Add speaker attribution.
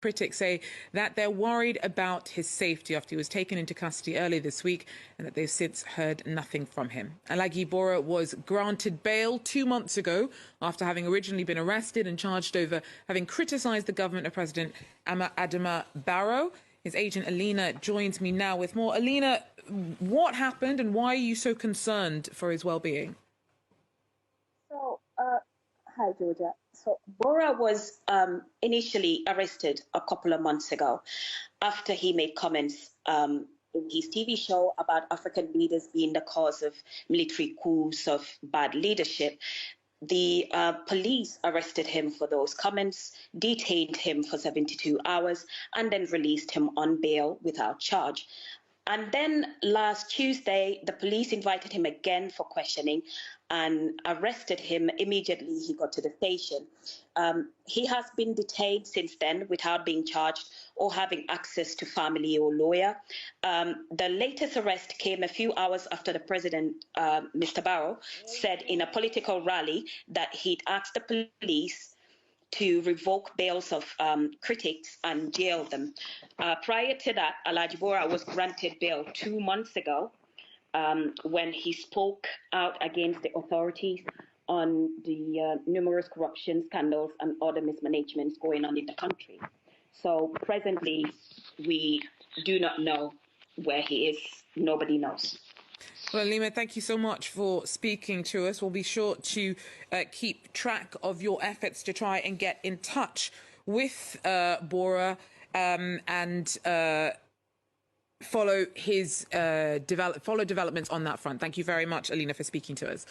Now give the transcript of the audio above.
Speaker 1: critics say that they're worried about his safety after he was taken into custody earlier this week and that they've since heard nothing from him. Alagi Bora was granted bail 2 months ago after having originally been arrested and charged over having criticised the government of President Alima Diatta. His agent Alina joins me now with more. Alina, what happened and why are you so concerned for his well-being?
Speaker 2: Hi, Georgia. So Bora was initially arrested a couple of months ago after he made comments in his TV show about African leaders being the cause of military coups of bad leadership. The police arrested him for those comments, detained him for 72 hours, and then released him on bail without charge. And then last Tuesday, the police invited him again for questioning and arrested him immediately he got to the station. He has been detained since then without being charged or having access to family or lawyer. The latest arrest came a few hours after the president, Mr. Barrow, said in a political rally that he'd asked the police to revoke bails of critics and jail them. Prior to that, Alagi Bora was granted bail 2 months ago when he spoke out against the authorities on the numerous corruption scandals and other mismanagements going on in the country. So presently, we do not know where he is. Nobody knows.
Speaker 1: Well, Alima, thank you so much for speaking to us. We'll be sure to keep track of your efforts to try and get in touch with Bora and follow his developments on that front. Thank you very much, Alina, for speaking to us.